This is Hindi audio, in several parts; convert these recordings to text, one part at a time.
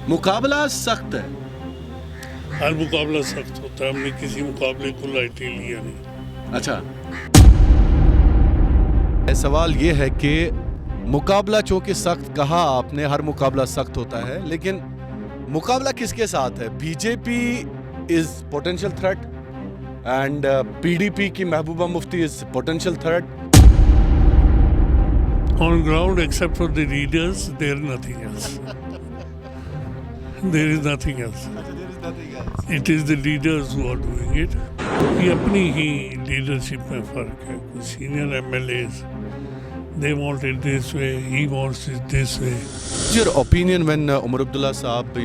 मुकाबला सख्त है। हर मुकाबला सख्त होता है, हमने किसी मुकाबले को लाइटली लिया नहीं। अच्छा, सवाल ये है कि मुकाबला चूंकि सख्त कहा आपने, हर मुकाबला सख्त होता है, लेकिन मुकाबला किसके साथ है? BJP is potential threat and PDP की Mehbooba Mufti is potential threat. On ground, except for the leaders, there is nothing else. There is nothing else. It is the leaders who are doing it. ये अपनी ही लीडरशिप में फर्क है। कुछ senior MLAs they want it this way, he wants it this way. What's your opinion when Umar Abdullah Saab,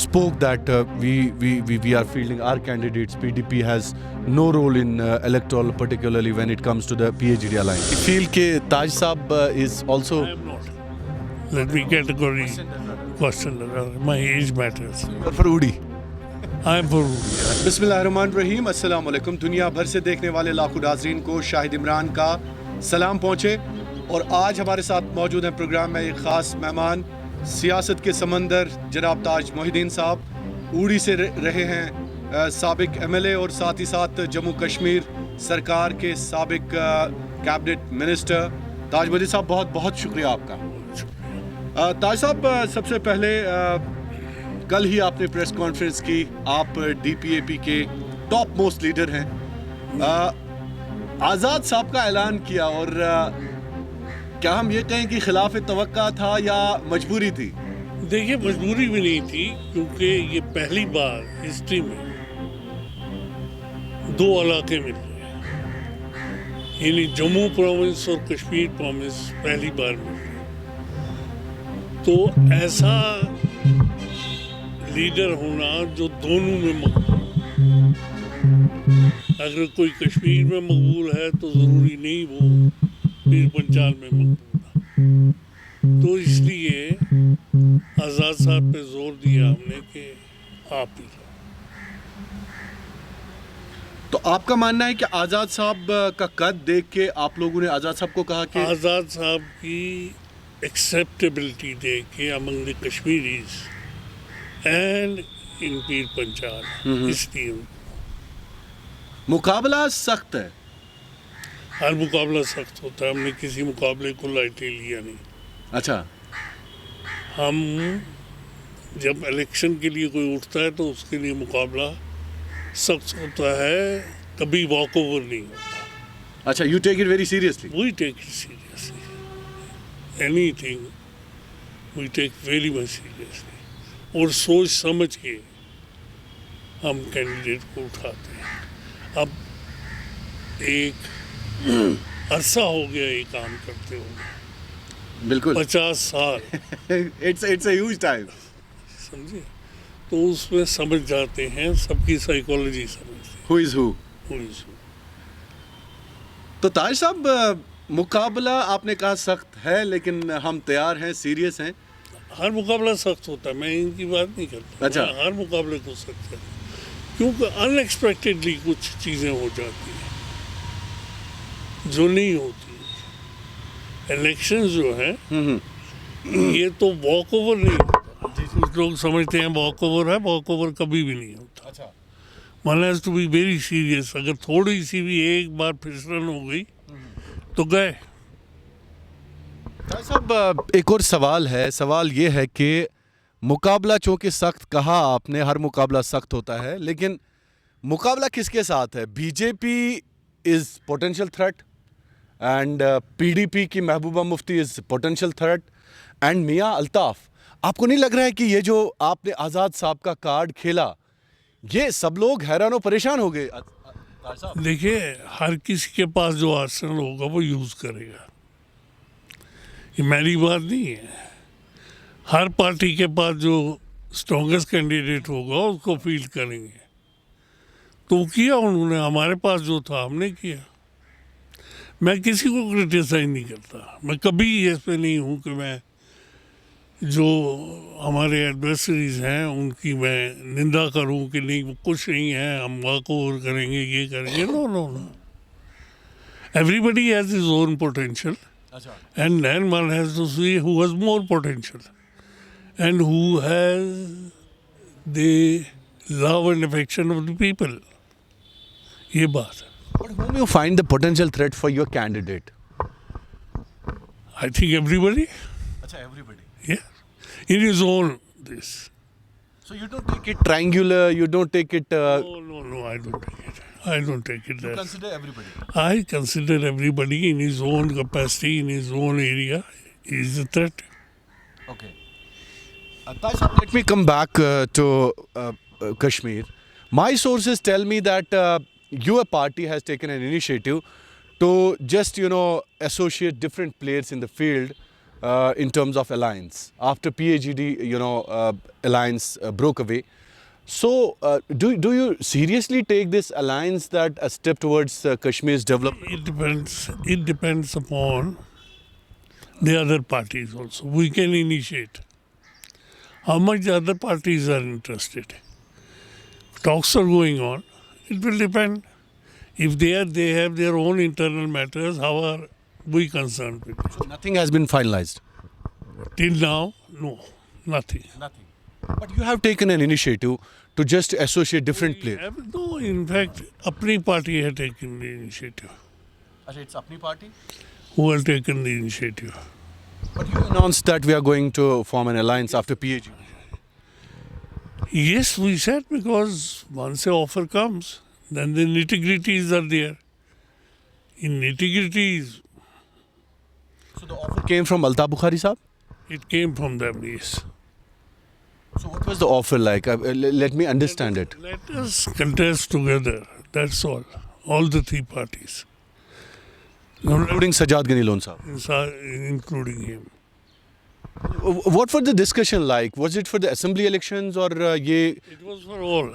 spoke that we are fielding our candidates? PDP has no role in electoral, particularly when it comes to the PhD alliance. You feel that Taj Saab is also? I am not. Let me categorically question my age matters. You are for Udi. I am for Udi. बिस्मिल्लाहिर्रहमानिर्रहीम। अस्सलाम वालेकुम। दुनिया भर से देखने वाले लाखों नाज़रीन को शाहिद इमरान का सलाम पहुँचे। और आज हमारे साथ मौजूद हैं प्रोग्राम में एक ख़ास मेहमान, सियासत के समंदर जनाब ताज मोहिद्दीन साहब। ऊड़ी से रहे हैं साबिक एमएलए और साथ ही साथ जम्मू कश्मीर सरकार के साबिक कैबिनेट मिनिस्टर। ताज मोहिद्दीन साहब, बहुत बहुत शुक्रिया आपका। ताज साहब, सबसे पहले कल ही आपने प्रेस कॉन्फ्रेंस की। आप डीपीएपी के टॉप मोस्ट लीडर हैं। आज़ाद साहब का ऐलान किया, और क्या हम ये कहें कि खिलाफ तवक्का था या मजबूरी थी? देखिए, मजबूरी भी नहीं थी, क्योंकि ये पहली बार हिस्ट्री में दो इलाके मिल रहे हैं, यानी जम्मू प्रोविंस और कश्मीर प्रोविंस पहली बार मिल रहे हैं। तो ऐसा लीडर होना जो दोनों में मकबूल, अगर कोई कश्मीर में मकबूल है तो ज़रूरी नहीं वो पीर पंचाल में मकबूल। तो इसलिए आज़ाद साहब पे जोर दिया हमने कि आप ही। तो आपका मानना है कि आज़ाद साहब का कद देख के आप लोगों ने आज़ाद साहब को कहा कि आज़ाद साहब की एक्सेप्टेबिलिटी देख के among the Kashmiris and in पीर पंचाल, इसलिए मुकाबला सख्त है। हर मुकाबला सख्त होता है, हमने किसी मुकाबले को लाइटली लिया नहीं। अच्छा, हम जब इलेक्शन के लिए कोई उठता है तो उसके लिए मुकाबला सख्त होता है, कभी वॉक ओवर नहीं होता। अच्छा, you take it very seriously? We take it seriously, anything we take very much seriously, और सोच समझ के हम कैंडिडेट को उठाते हैं। अब एक अरसा हो गया ये काम करते हुए, बिल्कुल 50 साल। इट्स अ ह्यूज टाइम, समझे? तो उसमें समझ जाते हैं, सबकी साइकोलॉजी समझते हैं, हु इज हु। तो ताज साहब, मुकाबला आपने कहा सख्त है, लेकिन हम तैयार हैं, सीरियस हैं। हर मुकाबला सख्त होता है, मैं इनकी बात नहीं करता। अच्छा, हर मुकाबले को सख्त है, क्योंकि अनएक्सपेक्टेडली कुछ चीज़ें हो जाती हैं जो नहीं होती। इलेक्शन जो है ये तो वॉक ओवर नहीं होता। कुछ लोग समझते हैं वॉक ओवर है, वॉक ओवर कभी भी नहीं होता। अच्छा, one has to be very serious. अगर थोड़ी सी भी एक बार फिसलन हो गई तो गए। साहब, एक और सवाल है। सवाल ये है कि मुकाबला चूंकि सख्त कहा आपने, हर मुकाबला सख्त होता है, लेकिन मुकाबला किसके साथ है? BJP is potential threat and PDP की Mehbooba Mufti is potential threat and मियां अल्ताफ। आपको नहीं लग रहा है कि ये जो आपने आज़ाद साहब का कार्ड खेला, ये सब लोग हैरान और परेशान हो गए? देखिए, हर किसी के पास जो आर्सेनल होगा वो यूज़ करेगा, ये मेरी बात नहीं है। हर पार्टी के पास जो स्ट्रॉन्गेस्ट कैंडिडेट होगा उसको फील्ड करेंगे। तो किया उन्होंने, हमारे पास जो था हमने किया। मैं किसी को क्रिटिसाइज नहीं करता। मैं कभी इस पे नहीं हूँ कि मैं जो हमारे एडवर्सरीज हैं उनकी मैं निंदा करूँ कि नहीं वो कुछ नहीं है, हम वॉक ओवर करेंगे, ये करेंगे। No no no, everybody has his own potential, and then one has to see who has more potential. and who has the love and affection of the people. ये बात है. But whom you find the potential threat for your candidate? I think everybody, Acha, everybody. yeah, in his own this. So you don't take it triangular, you don't take it... No, I don't take it. I don't take it you that. consider everybody. I consider everybody in his own capacity, in his own area, is a threat. Okay. Let me come back to Kashmir. My sources tell me that your party has taken an initiative to just, associate different players in the field in terms of alliance. After PAGD, alliance broke away. So, do you seriously take this alliance that a step towards Kashmir's development? It depends upon the other parties also. We can initiate. How much the other parties are interested? Talks are going on. It will depend. If they have their own internal matters, how are we concerned with it? So nothing has been finalized. Till now, no, nothing. Nothing. But you have taken an initiative to just associate different players. No, in fact, apni party had taken the initiative. It's apni party? Who has taken the initiative? But you announced that we are going to form an alliance after PAG. Yes, we said, because once an offer comes, then the nitty-gritties are there. In nitty-gritties, So the offer came from Alta Bukhari Saab? it came from them, yes. So what was the offer like? Let me understand it. Let us contest together, that's all. All the three parties. Including Sajjad Ghani Lone Saab. Including him. What was the discussion like? Was it for the assembly elections or ye? It was for all.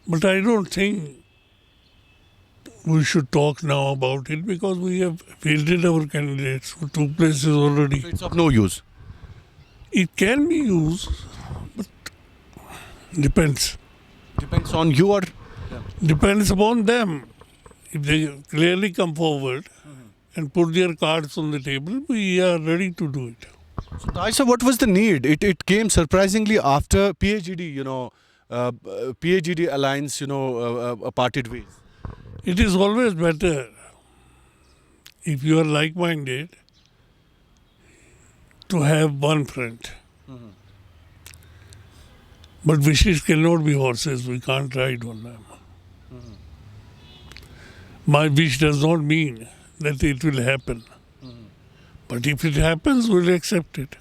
But I don't think we should talk now about it, because we have fielded our candidates for two places already. So it's of no use. It can be used, but depends. Depends on you or... Depends upon them. If they clearly come forward and put their cards on the table, we are ready to do it. So Taisha, what was the need? It came surprisingly after PAGD, PAGD alliance, parted ways. It is always better if you are like-minded to have one friend. But wishes cannot be horses. We can't ride on them. My wish does not mean that it will happen. But if it happens, we'll accept it.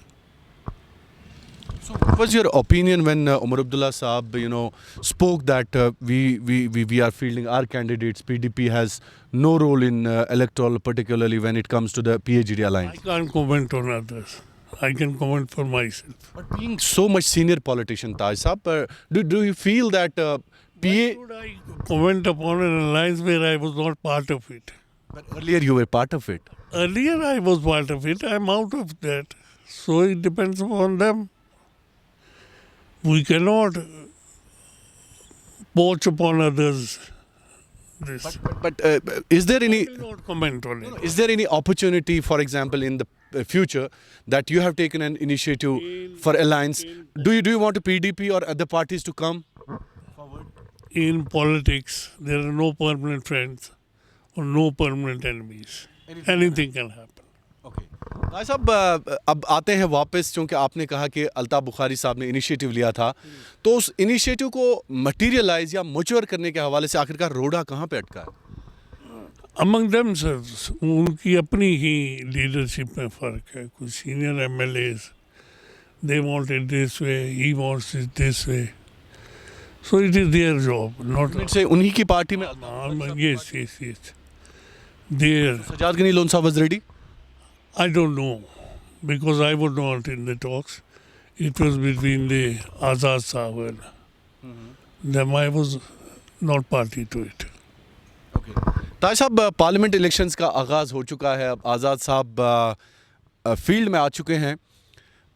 So what was your opinion when Umar Abdullah Saab, spoke that we are fielding our candidates, PDP has no role in electoral, particularly when it comes to the PAGD I alliance? can't comment on others. I can comment for myself. But being so much senior politician, Taj Saab, do you feel that Why should I comment upon an alliance where I was not part of it? But earlier you were part of it. Earlier I was part of it. I'm out of that. So it depends upon them. We cannot poach upon others. This. But is there any... I will not comment on it. Is there any opportunity, for example, in the future that you have taken an initiative for alliance? Do you want a PDP or other parties to come forward? In politics, there are no permanent friends or no permanent enemies. Anything can happen. Okay. भाई साहब अब आते हैं वापस, क्योंकि आपने कहा कि अल्ताफ बुखारी साहब ने इनिशिएटिव लिया था, तो उस इनिशिएटिव को मटीरियलाइज या मैच्योर करने के हवाले से आखिरकार रोड़ा कहाँ पे अटका है? Among themselves, उनकी अपनी ही लीडरशिप में फर्क है. कुछ senior MLAs, they want it this way, he wants it this way. So it is their job, not... से उन्हीं की पार्टी में Yes. There, सजाद गनी लोन साहब was ready? I don't know, because I was not in the talks. It was between the Azad Sahab and them. I was not party to it. Okay. ताज साहब, पार्लियामेंट इलेक्शंस का आगाज़ हो चुका है. अब आज़ाद साहब फील्ड में आ चुके हैं.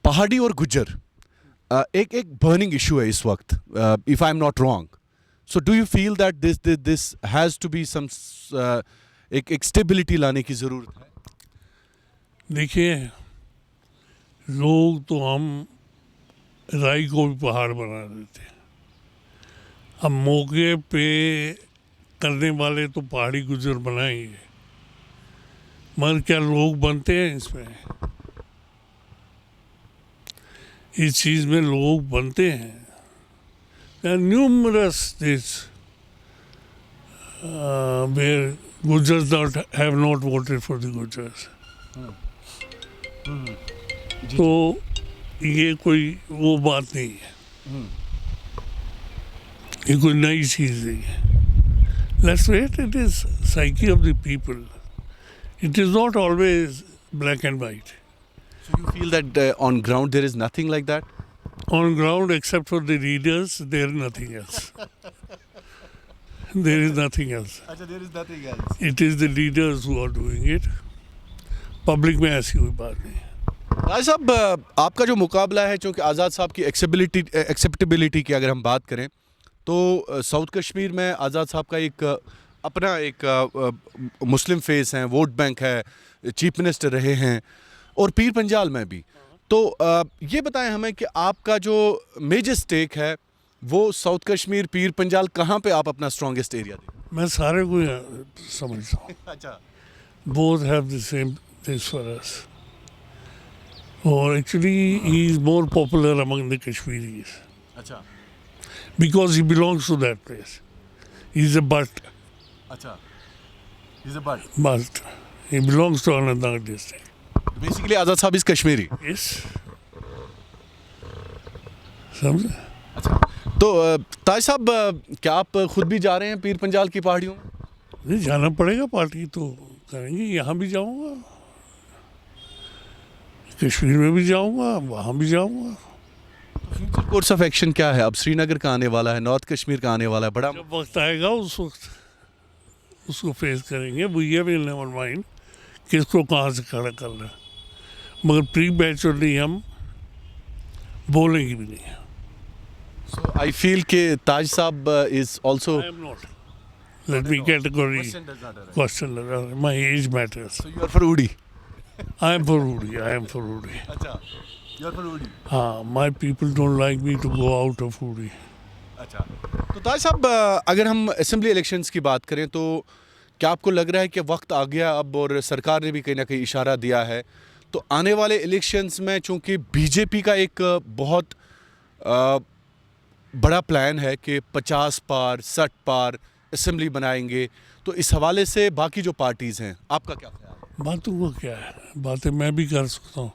पहाड़ी और गुज्जर एक बर्निंग इशू है इस वक्त, if I am not wrong. So do you feel that this has to be some एक स्टेबिलिटी लाने की ज़रूरत है? देखिए, लोग तो हम राई को भी पहाड़ बना देते हैं। अब मौके पे करने वाले तो पहाड़ी गुजर बनाएंगे, मगर क्या लोग बनते हैं इसमें? इस चीज़ में लोग बनते हैं। There are numerous states where Gujars have not voted for the Gujars. तो ये कोई वो बात नहीं है, ये कोई नई चीज़ नहीं है। Let's wait. It is psyche of the people. It is not always black and white. So you feel that on ground there is nothing like that? On ground, except for the leaders, there is nothing else. There is nothing else. अच्छा, there is nothing else. It is the leaders who are doing it. Public में ऐसी कोई बात नहीं है। भाई साहब, आपका जो मुकाबला है, चूँकि आज़ाद साहब की एक्सेप्टेबिलिटी की अगर हम बात करें तो साउथ कश्मीर में आज़ाद साहब का एक अपना एक मुस्लिम फेस है, वोट बैंक है, चीफ मिनिस्टर रहे हैं, और पीर पंजाल में भी। तो ये बताएं हमें कि आपका जो मेजर स्टेक है वो साउथ कश्मीर, पीर पंजाल, कहाँ पे आप अपना स्ट्रॉन्गेस्ट एरिया दें? मैं सारे को समझता हूँ। अच्छा, Both have the same this for us. Or actually, he is more popular among the Kashmiris अच्छा, because he belongs to that place. He's a but. अच्छा, he's a bud. But he belongs to Anantnag district. Basically Azad साहब इज कश्मीरी। Yes. समझे? अच्छा, तो ताज साहब, क्या आप खुद भी जा रहे हैं पीर पंजाल की पहाड़ियों में? नहीं, जाना पड़ेगा, पार्टी तो करेंगे। यहाँ भी जाऊँगा, कश्मीर में भी जाऊँगा, वहाँ भी जाऊँगा। फ्यूचर कोर्स ऑफ एक्शन क्या है? अब श्रीनगर का आने वाला है, नॉर्थ कश्मीर का आने वाला है, बड़ा जब वक्त आएगा उस वक्त उसको फेस करेंगे। वो ये भी नेवर माइंड किसको कहाँ से खड़ा करना है, मगर प्री मैच्योरली हम बोलेंगे भी नहीं। So I feel कि ताज साहब is also. I am not. Let me category question. My age matters. So you are for Udi. I am for Udi. I am for Udi. अच्छा, you are for Udi. हाँ, my people don't like me to go out of Udi. अच्छा, तो ताज साहब, अगर हम असेंबली इलेक्शंस की बात करें तो क्या आपको लग रहा है कि वक्त आ गया अब, और सरकार ने भी कहीं ना कहीं इशारा दिया है, तो आने वाले इलेक्शंस में चूंकि बीजेपी का एक बहुत बड़ा प्लान है कि 50 पार 60 पार असेंबली बनाएंगे, तो इस हवाले से बाकी जो पार्टीज़ हैं, आपका क्या ख्याल है? बातों का क्या है? बातें मैं भी कर सकता हूँ,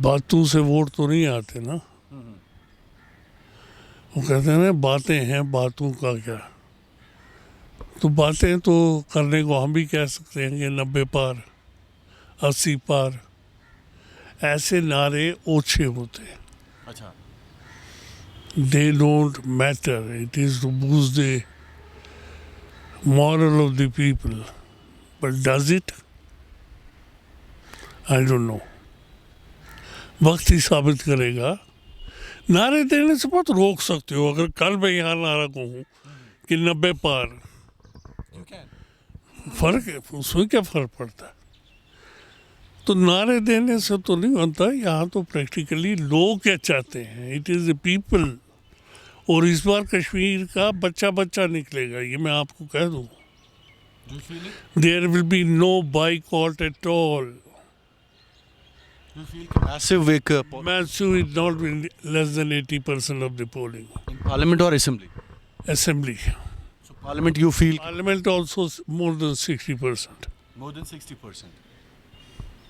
बातों से वोट तो नहीं आते ना। वो कहते हैं ना, बातें हैं, बातों का क्या। तो बातें तो करने को हम भी कह सकते हैं कि 90 पार 80 पार, ऐसे नारे ओछे होते हैं। अच्छा, They don't matter. It is to boost the moral of the people. But does it? I don't know. वक्त ही साबित करेगा। नारे देने से बहुत रोक सकते हो। अगर कल मैं यहाँ नारा कहूँ कि 90 पार, फर्क है, उसमें क्या फर्क पड़ता है? तो नारे देने से तो नहीं बनता। यहाँ तो प्रैक्टिकली लोग क्या चाहते हैं, इट इज़ द पीपल। और इस बार कश्मीर का बच्चा बच्चा निकलेगा, ये मैं आपको कह दूँ। There will be no buyout at all. massive एक Massive is not less than 80% of the polling. in parliament or assembly? Assembly. So parliament you feel Parliament also more than 60%. more than 60%.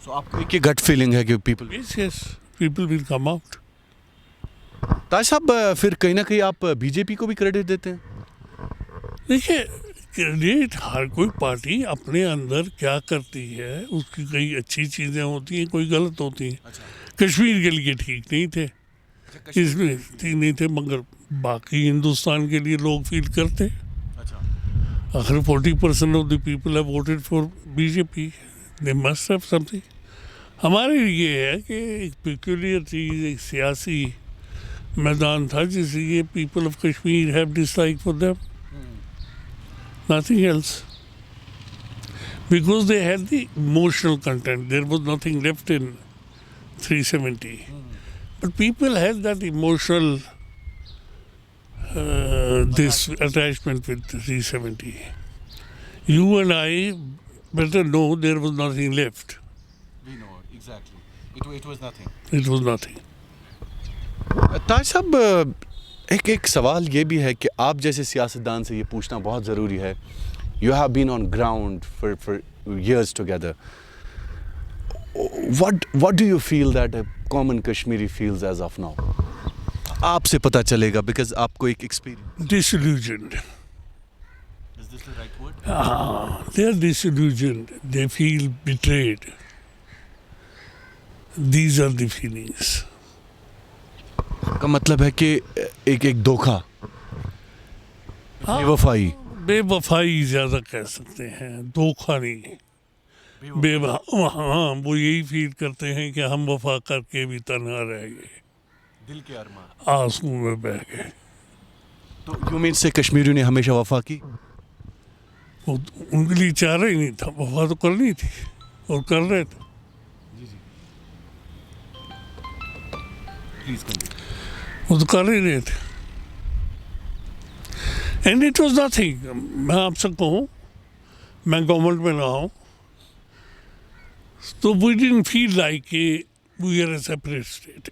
So आपको एक gut feeling है कि people. Yes, yes. People will come out. ताज साहब, फिर कहीं ना कहीं आप बीजेपी को भी क्रेडिट देते हैं? देखिए, क्रेडिट हर कोई पार्टी अपने अंदर क्या करती है, उसकी कई अच्छी चीज़ें होती हैं, कोई गलत होती हैं। कश्मीर के लिए ठीक नहीं थे, इसमें ठीक नहीं थे, मगर बाकी हिंदुस्तान के लिए लोग फील करते। आखिर 40% of the people have voted for BJP, they must have something. हमारे लिए है कि एक पेक्यूलियर चीज़, एक सियासी मैदान था जिसलिए people of Kashmir have dislike for them, nothing else, because they had the emotional content. There was nothing left in 370. But people have that emotional this attachment with 370. You and I better know there was nothing left. We know exactly. It was nothing. It was nothing. ताज साहब एक सवाल ये भी है कि आप जैसे सियासतदान से ये पूछना बहुत ज़रूरी है. You have been on ground for years together. What do you feel that a common Kashmiri feels as of now? आपसे पता चलेगा because आपको एक experience. Disillusioned. Is this the right word? They are disillusioned. They feel betrayed. These are the feelings. का मतलब है कि एक धोखा, बेवफाई. बेवफाई ज़्यादा कह सकते हैं, धोखा नहीं. हाँ, वो यही फील करते हैं कि हम वफा करके भी तन्हा रह गए, दिल के अरमान आंसू में बह गए. तो यू मीन से कश्मीरियों ने हमेशा वफा की? वो उनके लिए चाह रही नहीं था, वफा तो करनी थी और कर रहे थे. वो तो कर ही रहे थे. And it was nothing. मैं आपसे कहूँ, मैं गवर्नमेंट में रहा हूँ, तो we didn't feel like we are a separate state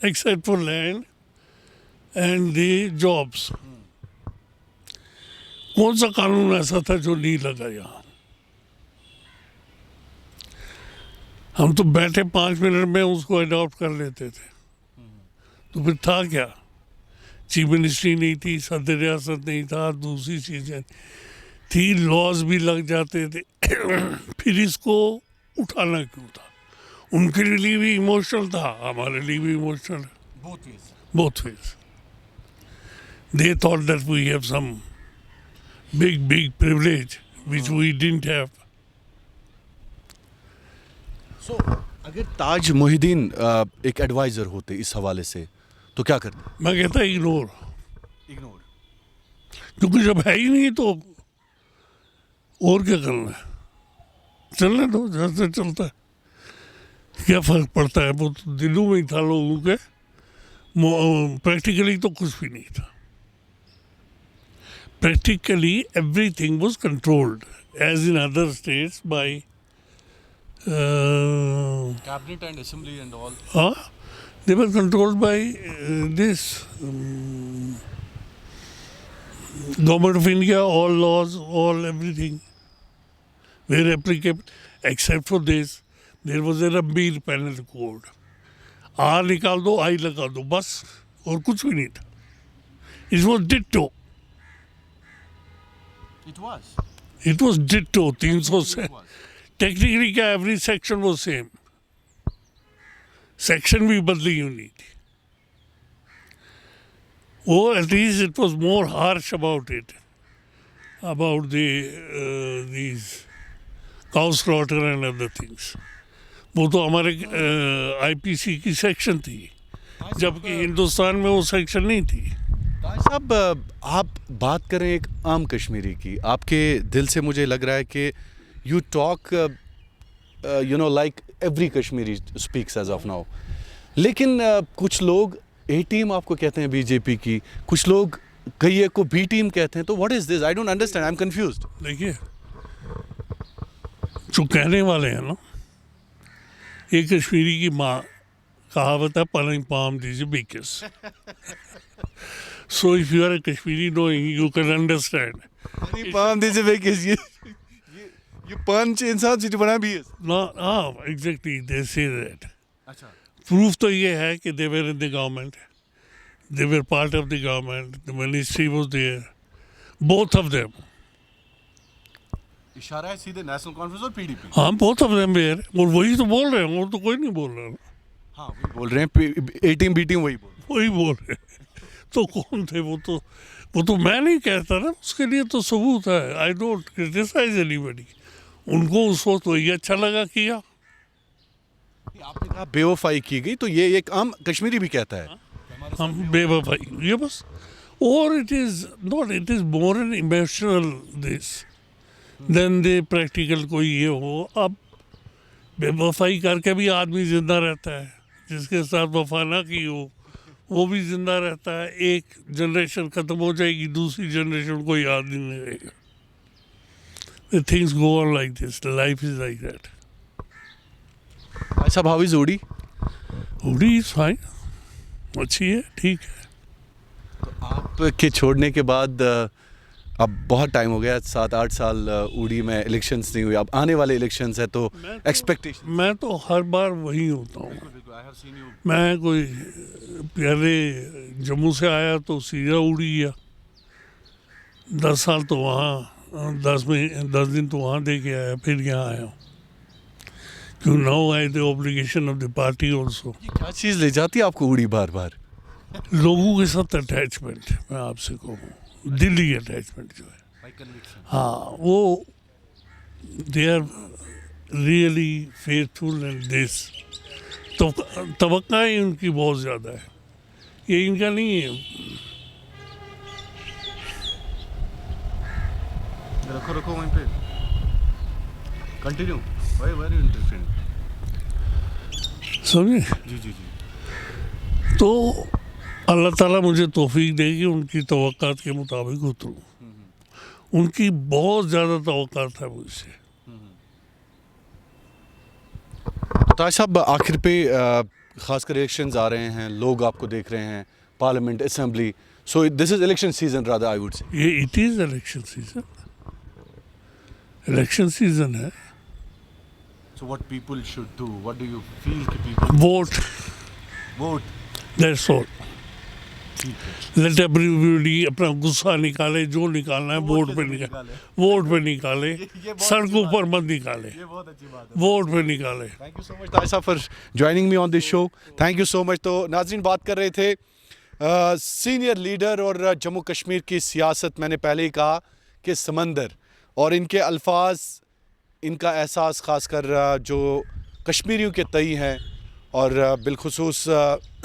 except for land and the jobs. कौन सा कानून ऐसा था जो नहीं लगा यहाँ? हम तो बैठे 5 मिनट में उसको अडॉप्ट कर लेते थे. तो फिर था क्या? चीफ मिनिस्ट्री नहीं थी, सदर रियासत नहीं था, दूसरी चीज़ें थी, लॉज भी लग जाते थे. फिर इसको उठाना क्यों था? उनके लिए भी इमोशनल था, हमारे लिए भी emotional. Both ways. They thought that we have some big privilege which we didn't have. So, अगर ताज मोहिदीन एक एडवाइजर होते इस हवाले से तो क्या करते? मैं कहता इग्नोर. क्योंकि जब है ही नहीं तो और क्या करना है? चलने दो जैसे चलता है. क्या फर्क पड़ता है? वो तो दिलों में ही था लोगों के, प्रैक्टिकली तो कुछ भी नहीं था. Practically everything was controlled, as in other states, by cabinet and assembly and all. They were controlled by this government of India. All laws, all everything were applicable, except for this. There was a Rambir penal code. R निकाल दो, I लगा दो, बस. और कुछ भी नहीं था. It was ditto. It was ditto. 300 technically क्या every section was same. Section भी बदली होनी थी. Or at least it was more harsh about it, about these cow slaughter and other things. वो तो हमारे IPC की सेक्शन थी, जबकि हिंदुस्तान में वो सेक्शन नहीं थी. साहब, आप बात करें एक आम कश्मीरी की, आपके दिल से मुझे लग रहा है कि you talk like every Kashmiri speaks as of now. लेकिन कुछ लोग ए टीम आपको कहते हैं बीजेपी की, कुछ लोग कई को बी टीम कहते हैं. तो what is this? I don't understand. I am confused. देखिए, जो कहने वाले हैं ना, एक कश्मीरी की माँ कहावत है, पलंग पाम दीजिए बेकिस. So if you are a Kashmiri knowing, you can understand. Palm दीजिए बेकिस, ये पंच इंसान से बना भी है. No, exactly, they say that. अच्छा. Proof तो ये है कि they were in the government. They were part of the government. The ministry was there. Both of them. इशारा है सीधे नेशनल कॉन्फ्रेंस और पीडीपी. हाँ, both of them were. और वही तो बोल रहे हैं, और तो कोई नहीं बोल रहा. हाँ, वही बोल रहे हैं. ए टीम बी टीम वही बोल रहे हैं. तो कौन थे वो? तो मैं नहीं कहता ना, उसके लिए तो सबूत है. I don't criticise anybody. उनको उस वक्त वही अच्छा लगा किया. आपने कहा बेवफाई की गई, तो ये एक आम कश्मीरी भी कहता है. हम बेवफाई, ये बस. और it is more an emotional this than the practical कोई ये हो. अब बेवफाई करके भी आदमी जिंदा रहता है. जिसके साथ वफा ना की हो वो भी जिंदा रहता है। एक जनरेशन ख़त्म हो जाएगी, दूसरी जनरेशन को याद ही नहीं रहेगा। The things go on like this. Life is like that. अच्छा, हाउ इज उड़ी? उड़ी इज फाइन, अच्छी है, ठीक है। आपके छोड़ने के बाद अब बहुत टाइम हो गया, 7-8 साल उड़ी में इलेक्शंस नहीं हुए। अब आने वाले इलेक्शंस है तो एक्सपेक्टेशन। मैं तो हर बार वही होता हूँ। मैं कोई पहले जम्मू से आया तो सीधा उड़ी गया, 10 साल तो वहाँ 10 दिन तो वहाँ दे के आया, फिर यहाँ आया हूँ। क्यों now I the obligation of the party also. क्या चीज़ ले जाती है आपको उड़ी बार बार? लोगों के साथ अटैचमेंट, मैं आपसे कहूँ दिल्ली अटैचमेंट जो है, हाँ वो they are really faithful and this, तो तवक्काएं उनकी बहुत ज़्यादा है, ये इनका नहीं है। रखो वहीं पे, कंटिन्यू, वेरी इंटरेस्टिंग। समझे? जी जी जी। तो अल्लाह ताला मुझे तौफीक देगी उनकी तवक्कात के मुताबिक उतरूँ। उनकी बहुत ज़्यादा तवक्कात है मुझसे। तो ताज साहब, आखिर पे खासकर इलेक्शंस आ रहे हैं, लोग आपको देख रहे हैं, parliament, assembly, so this is election season rather I would say. ये it is election season, election season है। So what people should do? What do you feel कि people vote, that's all. Let everybody अपना गुस्सा निकाले, जो निकालना है वोट पे निकाले, वोट पे निकाले, सड़कों पर मत निकाले, ये बहुत अच्छी बात है, वोट पे निकाले। थैंक यू सो मच ताज साहब for joining me on this show, thank you so much. तो नाज़रीन, बात कर रहे थे सीनियर लीडर और जम्मू कश्मीर की सियासत। मैंने पहले ही कहा कि समंदर और इनके अल्फाज, इनका एहसास खासकर जो कश्मीरियों के तई हैं और बिलखुसूस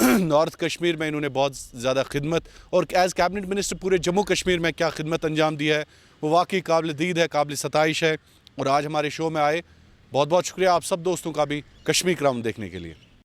नॉर्थ कश्मीर में इन्होंने बहुत ज़्यादा खिदमत और एज़ कैबिनेट मिनिस्टर पूरे जम्मू कश्मीर में क्या खिदमत अंजाम दी है, वो वाकई काबिल दीद है, काबिल सताइश है। और आज हमारे शो में आए, बहुत बहुत शुक्रिया आप सब दोस्तों का भी कश्मीर क्राउन देखने के लिए।